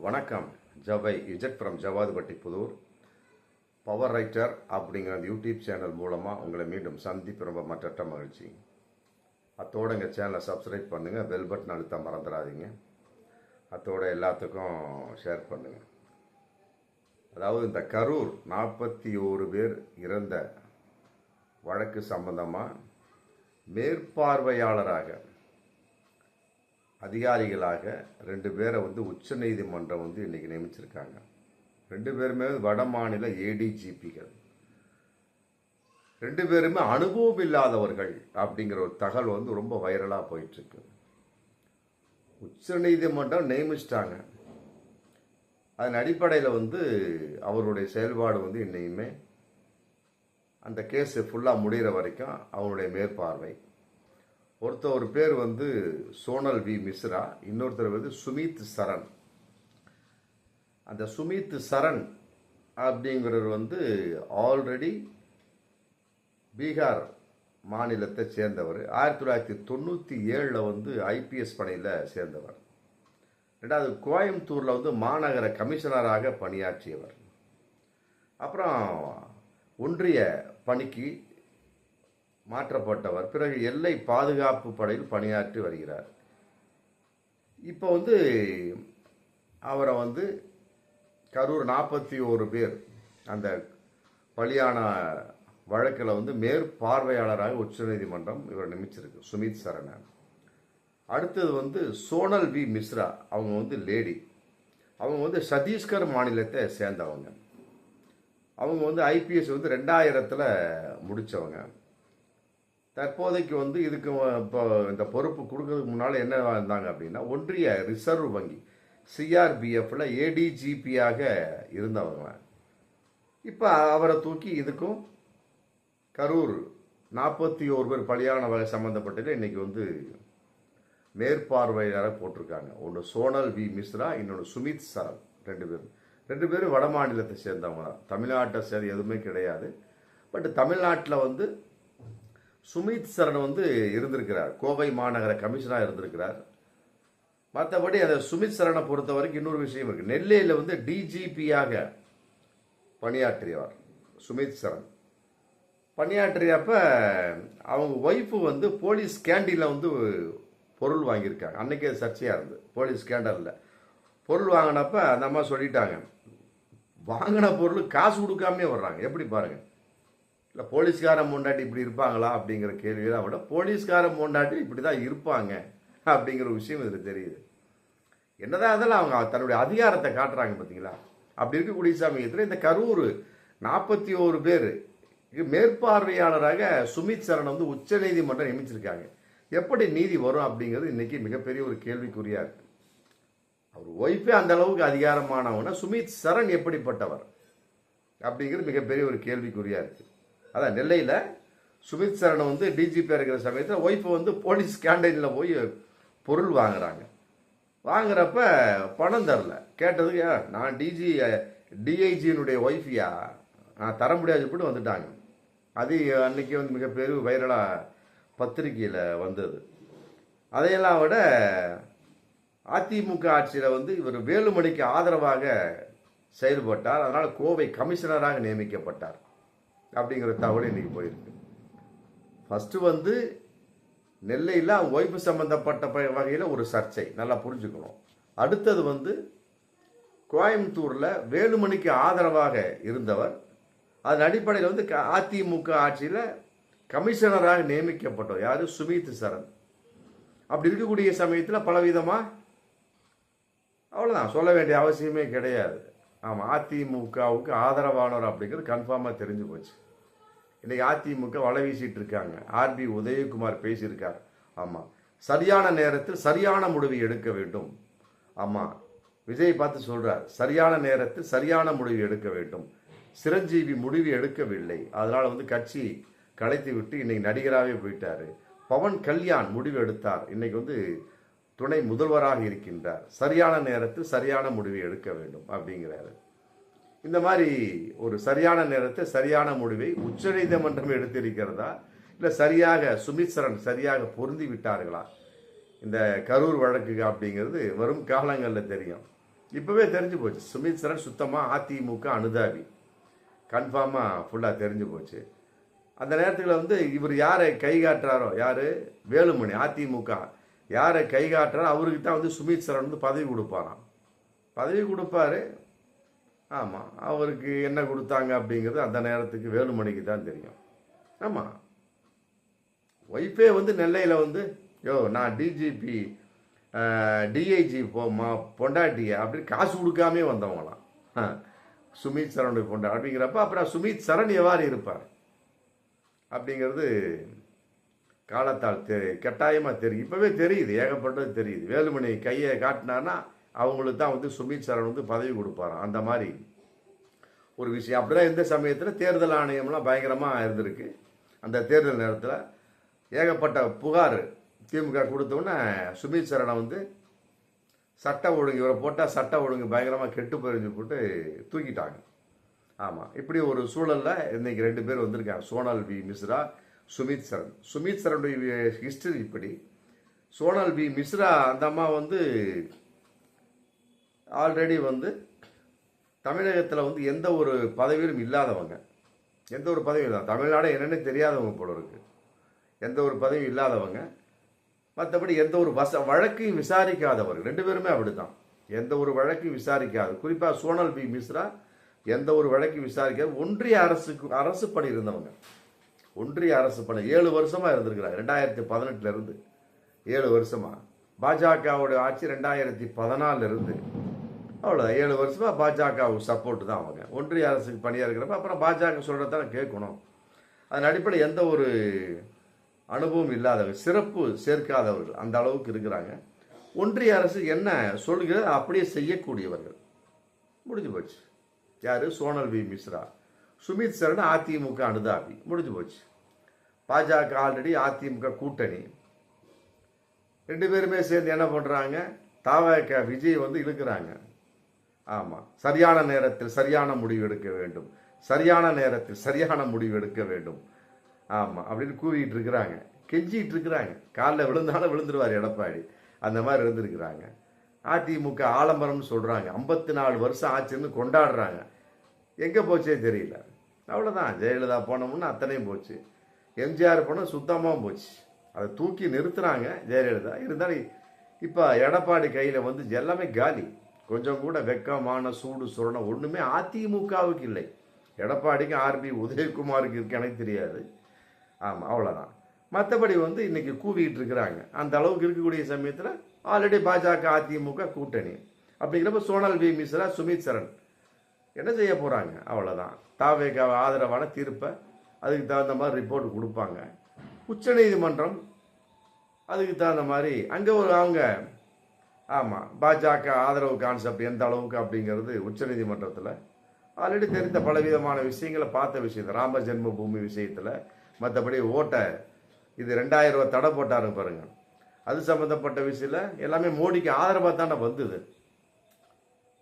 வணக்கம். ஜவை இஜட் from Javadupatti Pudur. Power writer அப்படிங்கிற அந்த யூடியூப் சேனல் மூலமாக உங்களை மீண்டும் சந்திப்பு ரொம்ப மற்றற்ற மகிழ்ச்சி. அத்தோடு எங்கள் சேனலை சப்ஸ்கிரைப் பண்ணுங்கள், பெல் பட்டன் அழுத்த மறந்துடாதீங்க. அத்தோட எல்லாத்துக்கும் ஷேர் பண்ணுங்கள். அதாவது இந்த கரூர் 41 பேர் இறந்த வழக்கு சம்பந்தமாக மேற்பார்வையாளராக அதிகாரிகளாக 2 பேரை உச்ச நீதிமன்றம் இன்னைக்கு நியமிச்சிருக்காங்க. 2 பேருமே வட மாநில ஏடிஜிபிகள். 2 பேருமே அனுபவம் இல்லாதவர்கள் அப்படிங்கிற ஒரு தகவல் ரொம்ப வைரலாக போயிட்டு இருக்கு. உச்ச நீதிமன்றம் நியமிச்சிட்டாங்க. அதன் அடிப்படையில் அவருடைய செயல்பாடு இன்னையுமே அந்த கேஸ் ஃபுல்லாக முடிகிற வரைக்கும் அவருடைய மேற்பார்வை. ஒரு பேர் சோனல் வி மிஸ்ரா, இன்னொருத்தர் சுமித் சரண். அந்த சுமித் சரண் அப்படிங்கிறவர் ஆல்ரெடி பீகார் மாநிலத்தை சேர்ந்தவர். 1997 ஐபிஎஸ் பணியில் சேர்ந்தவர். 2வது கோயம்புத்தூரில் மாநகர கமிஷனராக பணியாற்றியவர். அப்புறம் ஒன்றிய பணிக்கு மாற்றப்பட்டவர். பிறகு எல்லை பாதுகாப்பு படையில் பணியாற்றி வருகிறார். இப்போ அவரை கரூர் 41 பேர் அந்த பலியான வழக்கில் மேற்பார்வையாளராக உச்சநீதிமன்றம் இவர் நியமிச்சிருக்கு, சுமித் சரணன். அடுத்தது சோனல் வி மிஸ்ரா. அவங்க லேடி. அவங்க சத்தீஸ்கர் மாநிலத்தை சேர்ந்தவங்க. அவங்க ஐபிஎஸ் 2000 முடித்தவங்க. தற்போதைக்கு இதுக்கு இப்போ இந்த பொறுப்பு கொடுக்கறதுக்கு முன்னால் என்ன இருந்தாங்க அப்படின்னா, ஒன்றிய ரிசர்வ் வங்கி சிஆர்பிஎஃப்ல ஏடிஜிபியாக இருந்தவங்க. இப்போ அவரை தூக்கி இதுக்கும் கரூர் 41 பேர் பலியான வகை சம்மந்தப்பட்டதில் இன்னைக்கு மேற்பார்வையாளராக போட்டிருக்காங்க. ஒன்று சோனல் வி மிஸ்ரா, இன்னொன்று சுமித் சரண். 2 பேரும் வட மாநிலத்தை சேர்ந்தவங்க தான். தமிழ்நாட்டை சேர்ந்து எதுவுமே கிடையாது. பட் தமிழ்நாட்டில் சுமித் சரண் இருந்திருக்கிறார். கோவை மாநகர கமிஷனராக இருந்திருக்கிறார். மற்றபடி அந்த சுமித் சரணை பொறுத்த வரைக்கும் இன்னொரு விஷயம் இருக்கு. நெல்லையில் டிஜிபியாக பணியாற்றியவர் சுமித் சரண். பணியாற்றியப்ப அவங்க ஒய்ஃபு போலீஸ் கேண்டீனில் பொருள் வாங்கியிருக்காங்க. அன்னைக்கே சர்ச்சையாக இருந்தது. போலீஸ் கேண்டரில் பொருள் வாங்கினப்ப அந்த அம்மா சொல்லிட்டாங்க, வாங்கின பொருள் காசு கொடுக்காமே வர்றாங்க. எப்படி பாருங்க. இல்லை போலீஸ்காரன் முன்னாடி இப்படி இருப்பாங்களா அப்படிங்கிற கேள்வியெல்லாம் விட போலீஸ்காரன் முன்னாடி இப்படி தான் இருப்பாங்க அப்படிங்கிற விஷயம் இதில் தெரியுது. என்னதான் இருந்தாலும் அவங்க தன்னுடைய அதிகாரத்தை காட்டுறாங்க பார்த்தீங்களா. அப்படி இருக்கக்கூடிய சமயத்தில் இந்த கரூர் 41 பேர் மேற்பார்வையாளராக சுமித் சரண் உச்ச நீதிமன்றம் நியமிச்சிருக்காங்க. எப்படி நீதி வரும் அப்படிங்கிறது இன்னைக்கு மிகப்பெரிய ஒரு கேள்விக்குறியா இருக்கு. அவர் ஒய்ஃபே அந்த அளவுக்கு அதிகாரமானவனா சுமித் சரண் எப்படிப்பட்டவர் அப்படிங்கிறது மிகப்பெரிய ஒரு கேள்விக்குறியா இருக்கு. அதான் நெல்லையில் சுமித் சரண் டிஜிபியாக இருக்கிற சமயத்தில் ஒய்ஃபு போலீஸ் கேண்டீனில் போய் பொருள் வாங்குறாங்க. வாங்குறப்ப பணம் தரல. கேட்டதுக்கு நான் டிஐஜியினுடைய ஒய்ஃபியா, நான் தர முடியாது போட்டு வந்துட்டாங்க. அது அன்னைக்கு மிகப்பெரிய வைரலாக பத்திரிகையில் வந்தது. அதையெல்லாம் விட அதிமுக ஆட்சியில் இவர் வேலுமணிக்கு ஆதரவாக செயல்பட்டார். அதனால் கோவை கமிஷனராக நியமிக்கப்பட்டார் அப்படிங்கிற தகவல் இன்னைக்கு போயிருக்கு. ஃபர்ஸ்ட் நெல்லையில் ஒய்ஃபு சம்பந்தப்பட்ட வகையில் ஒரு சர்ச்சை, நல்லா புரிஞ்சுக்கணும். அடுத்தது கோயம்புத்தூரில் வேலுமணிக்கு ஆதரவாக இருந்தவர். அதன் அடிப்படையில் அதிமுக ஆட்சியில் கமிஷனராக நியமிக்கப்பட்டவர் யாரு? சுமித் சரண். அப்படி இருக்கக்கூடிய சமயத்தில் பலவிதமாக அவ்வளோதான், சொல்ல வேண்டிய அவசியமே கிடையாது. ஆமாம், அதிமுகவுக்கு ஆதரவானவர் அப்படிங்கிறது கன்ஃபார்மாக தெரிஞ்சு போச்சு. இன்னைக்கு அதிமுக வலை வீசிட்டு இருக்காங்க. ஆர்பி உதயகுமார் பேசியிருக்கார். ஆமாம், சரியான நேரத்தில் சரியான முடிவு எடுக்க வேண்டும். ஆமாம், விஜய் பார்த்து சொல்றார், சரியான நேரத்தில் சரியான முடிவு எடுக்க வேண்டும். சிரஞ்சீவி முடிவு எடுக்கவில்லை, அதனால கட்சி கலைத்து விட்டு இன்னைக்கு நடிகராகவே போயிட்டாரு. பவன் கல்யாண் முடிவு எடுத்தார், இன்னைக்கு துணை முதல்வராக இருக்கின்றார். சரியான நேரத்தில் சரியான முடிவை எடுக்க வேண்டும் அப்படிங்கிறாரு. இந்த மாதிரி ஒரு சரியான நேரத்தை சரியான முடிவை உச்சநீதிமன்றம் எடுத்திருக்கிறதா, இல்லை சரியாக சுமித் சரண் சரியாக பொருந்தி விட்டார்களா இந்த கரூர் வழக்கு அப்படிங்கிறது வரும் காலங்களில் தெரியும். இப்போவே தெரிஞ்சு போச்சு. சுமித் சரண் சுத்தமாக அதிமுக அனுதாபி, கன்ஃபார்மாக ஃபுல்லாக தெரிஞ்சு போச்சு. அந்த நேரத்தில் வந்து இவர் யாரை கை காட்டுறாரோ, யார் வேலுமணி, அதிமுக யாரை கை காட்டுறாரோ அவருக்கு தான் வந்து சுமித் சரண் வந்து பதவி கொடுப்பாராம். பதவி கொடுப்பாரு. ஆமாம், அவருக்கு என்ன கொடுத்தாங்க அப்படிங்கிறது அந்த நேரத்துக்கு வேலுமணிக்கு தான் தெரியும். ஆமாம், ஒய்ஃபே வந்து நெல்லையில் வந்து நான் டிஜிபி டிஐஜி பொண்டாட்டிய அப்படின்னு காசு கொடுக்காமே வந்தவங்களாம் சுமித் சரணுடைய பொண்டா அப்படிங்கிறப்ப அப்புறம் சுமித் சரண் எவ்வாறு இருப்பார் அப்படிங்கிறது காலத்தால் கட்டாயமாக தெரியும். இப்போவே தெரியுது, ஏகப்பட்டது தெரியுது. வேலுமணி கையை காட்டினார்னா அவங்களுக்கு தான் வந்து சுமித் சரண் வந்து பதவி கொடுப்பாராம். அந்த மாதிரி ஒரு விஷயம். அப்படிதான் இந்த சமயத்தில் தேர்தல் ஆணையம்லாம் பயங்கரமாக இருந்திருக்கு. அந்த தேர்தல் நேரத்தில் ஏகப்பட்ட புகார் திமுக கொடுத்தோன்னே சுமித் சரணை வந்து சட்ட ஒழுங்கு இவரை போட்டால் சட்ட ஒழுங்கு பயங்கரமாக கெட்டு போயிருந்து போட்டு தூக்கிட்டாங்க. ஆமாம், இப்படி ஒரு சூழலில் இன்னைக்கு 2 பேர் வந்திருக்காங்க, சோனல் வி மிஸ்ரா, சுமித் சரண். சுமித் சரணுடைய ஹிஸ்டரி இப்படி. சோனல் வி மிஸ்ரா அந்த அம்மா வந்து ஆல்ரெடி வந்து தமிழகத்தில் வந்து எந்த ஒரு பதவியிலும் இல்லாதவங்க, எந்த ஒரு பதவியும் இல்லை. தமிழ்நாடு என்னென்னு தெரியாதவங்க போல இருக்கு. எந்த ஒரு பதவியும் இல்லாதவங்க, மற்றபடி எந்த ஒரு வழக்கையும் விசாரிக்காதவர்கள். 2 பேருமே அப்படித்தான், எந்த ஒரு வழக்கையும் விசாரிக்காது. குறிப்பாக சோனல் வி மிஸ்ரா எந்த ஒரு வழக்கையும் விசாரிக்காது. ஒன்றிய அரசு பணி இருந்தவங்க, ஒன்றிய அரசு பணி 7 வருஷமா இருந்திருக்கிறாங்க. 2018 இருந்து 7 வருஷமா. பாஜகவுடைய ஆட்சி 2014 இருந்து அவ்வளோதான். 7 வருஷமா பாஜகவுக்கு சப்போர்ட் தான் அவங்க. ஒன்றிய அரசுக்கு பணியாக இருக்கிறப்ப அப்புறம் பாஜக சொல்கிறதான் கேட்கணும். அதன் அடிப்படையில் எந்த ஒரு அனுபவம் இல்லாதவர்கள், சிறப்பு சேர்க்காதவர்கள் அந்த அளவுக்கு இருக்கிறாங்க. ஒன்றிய அரசு என்ன சொல்கிறது அப்படியே செய்யக்கூடியவர்கள். முடிஞ்சு போச்சு. யார்? சோனல் வி மிஸ்ரா. சுமித் சரண் அதிமுக அனுதாபி. முடிஞ்சு போச்சு. பாஜக ஆல்ரெடி அதிமுக கூட்டணி. 2 பேருமே சேர்ந்து என்ன பண்ணுறாங்க? தாவக விஜய் வந்து இழுக்கிறாங்க. ஆமாம், சரியான நேரத்தில் சரியான முடிவு எடுக்க வேண்டும், சரியான நேரத்தில் சரியான முடிவு எடுக்க வேண்டும். ஆமாம் அப்படின்னு கூவிட்டு இருக்கிறாங்க, கெஞ்சிட்டு இருக்கிறாங்க. காலில் விழுந்தாலும் விழுந்துருவார் எடப்பாடி, அந்த மாதிரி இருந்திருக்கிறாங்க. அதிமுக ஆலம்பரம்னு சொல்கிறாங்க, 54 வருஷம் ஆச்சுன்னு கொண்டாடுறாங்க. எங்கே போச்சே தெரியல. அவ்வளோதான். ஜெயலலிதா போனோம்னா அத்தனையும் போச்சு. எம்ஜிஆர் போனால் சுத்தமாக போச்சு. அதை தூக்கி நிறுத்துனாங்க ஜெயலலிதா. இருந்தாலும் இப்போ எடப்பாடி கையில் வந்து எல்லாமே காலி. கொஞ்சம் கூட வெக்கமான சூடு சுரணை ஒன்றுமே அதிமுகவுக்கு இல்லை. எடப்பாடிக்கு ஆர்பி உதயகுமாருக்கு இருக்கு எனக்கு தெரியாது. ஆமாம், அவ்வளோதான். மற்றபடி வந்து இன்னைக்கு கூவிட்டு இருக்கிறாங்க. அந்த அளவுக்கு இருக்கக்கூடிய சமயத்தில் ஆல்ரெடி பாஜக அதிமுக கூட்டணி அப்படிங்கிறப்ப சோனல் வி மிஸ்ரா, சுமித் சரண் என்ன செய்ய போகிறாங்க? அவ்வளோதான். தாவேக ஆதரவான தீர்ப்பை அதுக்கு தகுந்த மாதிரி ரிப்போர்ட் கொடுப்பாங்க. உச்சநீதிமன்றம் அதுக்கு தகுந்த மாதிரி அங்கே ஒரு அவங்க ஆமாம் பாஜக ஆதரவு கான்செப்ட் எந்த அளவுக்கு அப்படிங்கிறது உச்சநீதிமன்றத்தில் ஆல்ரெடி தெரிந்த பலவிதமான விஷயங்களை பார்த்த விஷயத்தில், ராம ஜென்ம பூமி விஷயத்தில், மற்றபடி ஓட்டை இது 2000 ரூபா தடை போட்டாருங்க பாருங்க, அது சம்மந்தப்பட்ட விஷயத்தில் எல்லாமே மோடிக்கு ஆதரவாக தானே வந்தது.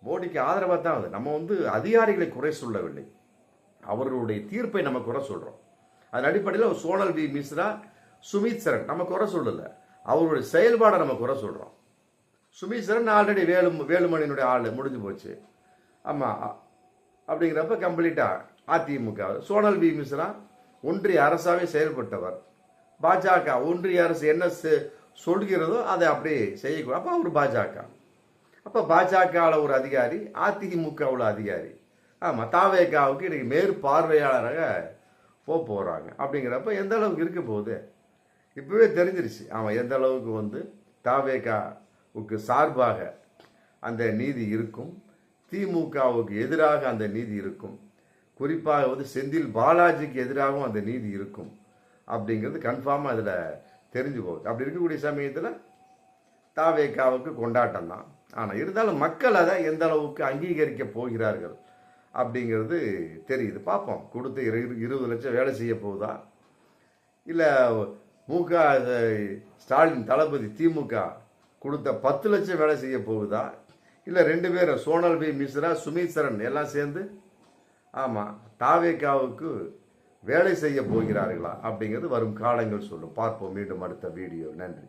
மோடிக்கு ஆதரவாக தான் வந்து நம்ம வந்து அதிகாரிகளை குறை சொல்லவில்லை, அவர்களுடைய தீர்ப்பை நம்ம குறை சொல்கிறோம். அதன் அடிப்படையில் சோனல் வி மிஸ்ரா, சுமித் சரண் நம்ம குறை சொல்லலை, அவருடைய செயல்பாடை நம்ம குறை சொல்கிறோம். சுமித் சரண் ஆல்ரெடி வேலுமணியினுடைய ஆள் முடிஞ்சு போச்சு. ஆமாம், அப்படிங்கிறப்ப கம்ப்ளீட்டாக அதிமுக. சோனல் வி மிஸ்ரா ஒன்றிய அரசாவே செயல்பட்டவர். பாஜக ஒன்றிய அரசு என்ன சொல்கிறதோ அதை அப்படியே செய்யக்கூடாது. அப்போ அவர் பாஜக. அப்போ பாஜகவில் ஒரு அதிகாரி, அதிமுகவில் அதிகாரி. ஆமாம், தாவேகாவுக்கு இன்னைக்கு மேற்பார்வையாளராக போகிறாங்க. அப்படிங்கிறப்ப எந்த அளவுக்கு இருக்க போகுது இப்பவே தெரிஞ்சிருச்சு. ஆமாம், எந்த அளவுக்கு வந்து தாவேகாவுக்கு சார்பாக அந்த நீதி இருக்கும், திமுகவுக்கு எதிராக அந்த நீதி இருக்கும், குறிப்பாக வந்து செந்தில் பாலாஜிக்கு எதிராகவும் அந்த நீதி இருக்கும் அப்படிங்கிறது கன்ஃபார்மாக அதில் தெரிஞ்சு போகுது. அப்படி இருக்கக்கூடிய சமயத்தில் தாவேகாவுக்கு கொண்டாட்டம் தான். ஆனால் இருந்தாலும் மக்கள் அதை எந்த அளவுக்கு அங்கீகரிக்க போகிறார்கள் அப்படிங்கிறது தெரியுது. பார்ப்போம். கொடுத்து 20 லட்சம் வேலை செய்ய போகுதா, இல்லை முக ஸ்டாலின் தளபதி திமுக கொடுத்த 10 லட்சம் வேலை செய்ய போகுதா, இல்லை 2 பேரும் சோனல் வி மிஸ்ரா, சுமித் சரண் எல்லாம் சேர்ந்து ஆமாம் தாவேகாவுக்கு வேலை செய்ய போகிறார்களா அப்படிங்கிறது வரும் காலங்கள் சொல்லும். பார்ப்போம் மீண்டும் அடுத்த வீடியோ. நன்றி.